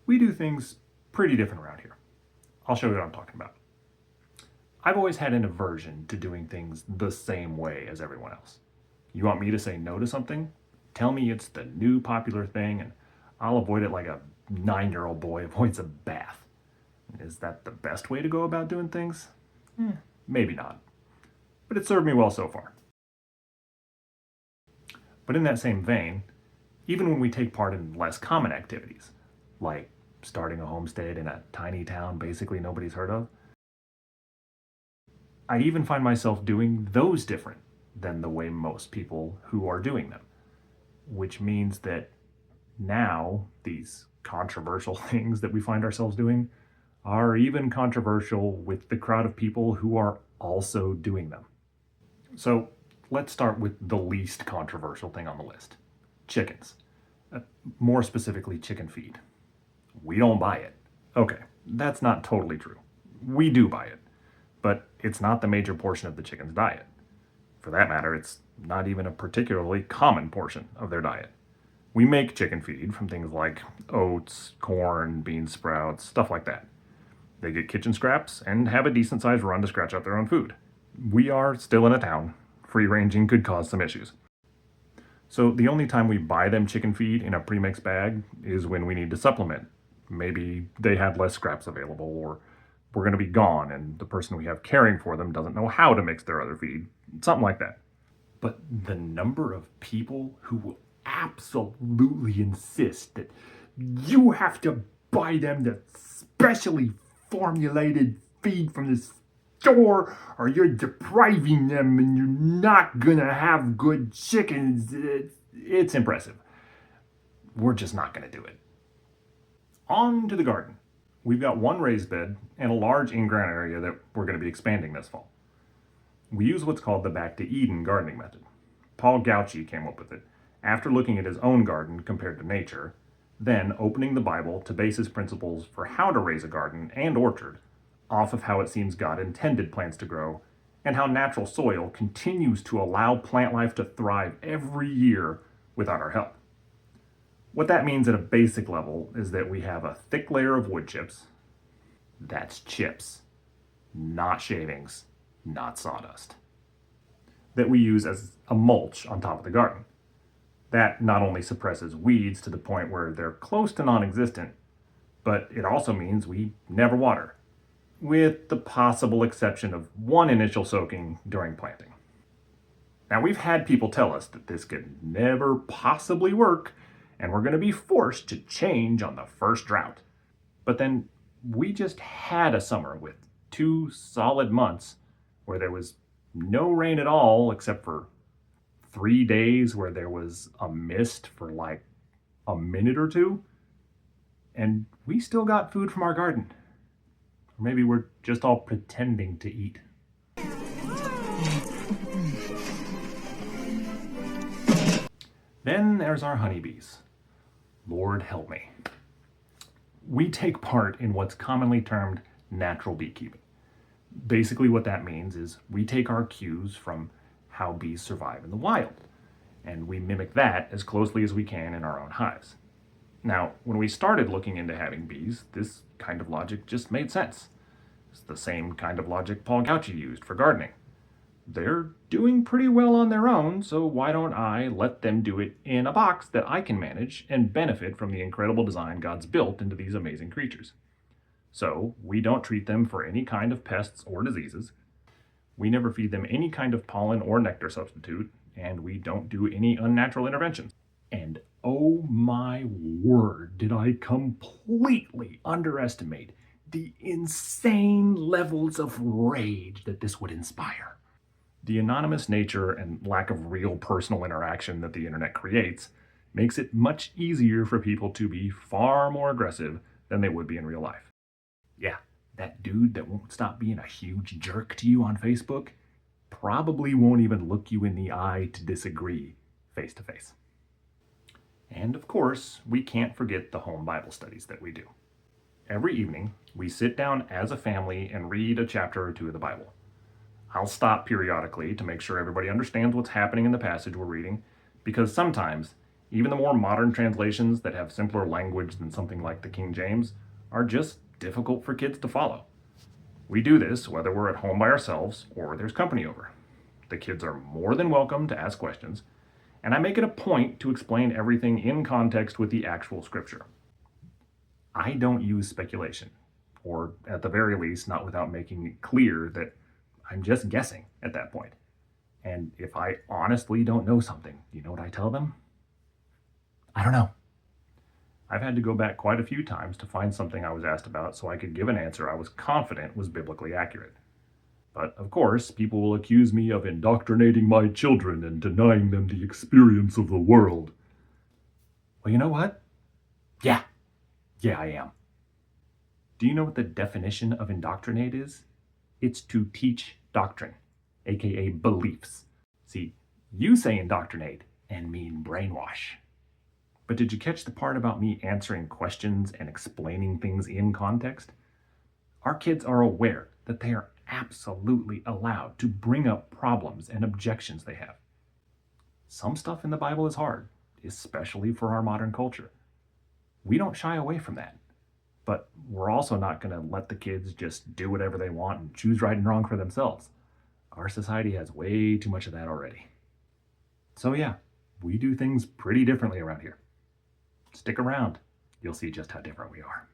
We do things pretty different around here. I'll show you what I'm talking about. I've always had an aversion to doing things the same way as everyone else. You want me to say no to something? Tell me it's the new popular thing and I'll avoid it like a 9-year-old boy avoids a bath. Is that the best way to go about doing things? Maybe not. But it served me well so far. But in that same vein, even when we take part in less common activities, like starting a homestead in a tiny town basically nobody's heard of, I even find myself doing those different than the way most people who are doing them. Which means that now these controversial things that we find ourselves doing are even controversial with the crowd of people who are also doing them. So let's start with the least controversial thing on the list: chickens. More specifically, chicken feed. We don't buy it. Okay, that's not totally true. We do buy it, but it's not the major portion of the chicken's diet. For that matter, it's not even a particularly common portion of their diet. We make chicken feed from things like oats, corn, bean sprouts, stuff like that. They get kitchen scraps and have a decent sized run to scratch out their own food. We are still in a town. Free ranging could cause some issues. So the only time we buy them chicken feed in a premixed bag is when we need to supplement. Maybe they have less scraps available, or we're going to be gone and the person we have caring for them doesn't know how to mix their other feed. Something like that. But the number of people who will absolutely insist that you have to buy them the specially formulated feed from the store or you're depriving them and you're not gonna have good chickens, it's impressive. We're just not gonna do it. On to the garden. We've got one raised bed and a large in-ground area that we're going to be expanding this fall. We use what's called the Back to Eden gardening method. Paul Gauci came up with it after looking at his own garden compared to nature, then opening the Bible to base his principles for how to raise a garden and orchard off of how it seems God intended plants to grow and how natural soil continues to allow plant life to thrive every year without our help. What that means at a basic level is that we have a thick layer of wood chips. That's chips, not shavings, not sawdust. That we use as a mulch on top of the garden. That not only suppresses weeds to the point where they're close to non-existent, but it also means we never water, with the possible exception of one initial soaking during planting. Now, we've had people tell us that this could never possibly work and we're going to be forced to change on the first drought. But then we just had a summer with 2 solid months where there was no rain at all except for 3 days where there was a mist for like a minute or two. And we still got food from our garden. Or maybe we're just all pretending to eat. Then there's our honeybees. Lord help me. We take part in what's commonly termed natural beekeeping. Basically, what that means is we take our cues from how bees survive in the wild, and we mimic that as closely as we can in our own hives. Now, when we started looking into having bees, this kind of logic just made sense. It's the same kind of logic Paul Gauci used for gardening. They're doing pretty well on their own, so why don't I let them do it in a box that I can manage and benefit from the incredible design God's built into these amazing creatures? So we don't treat them for any kind of pests or diseases. We never feed them any kind of pollen or nectar substitute, and we don't do any unnatural interventions. And oh my word, did I completely underestimate the insane levels of rage that this would inspire. The anonymous nature and lack of real personal interaction that the internet creates makes it much easier for people to be far more aggressive than they would be in real life. Yeah, that dude that won't stop being a huge jerk to you on Facebook probably won't even look you in the eye to disagree face to face. And of course, we can't forget the home Bible studies that we do. Every evening, we sit down as a family and read a chapter or two of the Bible. I'll stop periodically to make sure everybody understands what's happening in the passage we're reading, because sometimes Even the more modern translations that have simpler language than something like the King James are just difficult for kids to follow. We do this whether we're at home by ourselves or there's company over. The kids are more than welcome to ask questions, and I make it a point to explain everything in context with the actual scripture. I don't use speculation, or at the very least, not without making it clear that I'm just guessing at that point. And if I honestly don't know something, you know what I tell them? I don't know. I've had to go back quite a few times to find something I was asked about so I could give an answer I was confident was biblically accurate. But of course, people will accuse me of indoctrinating my children and denying them the experience of the world. Well, you know what? Yeah, I am. Do you know what the definition of indoctrinate is? It's to teach doctrine, aka beliefs. See, you say indoctrinate and mean brainwash. But did you catch the part about me answering questions and explaining things in context? Our kids are aware that they are absolutely allowed to bring up problems and objections they have. Some stuff in the Bible is hard, especially for our modern culture. We don't shy away from that. But we're also not going to let the kids just do whatever they want and choose right and wrong for themselves. Our society has way too much of that already. So yeah, we do things pretty differently around here. Stick around. You'll see just how different we are.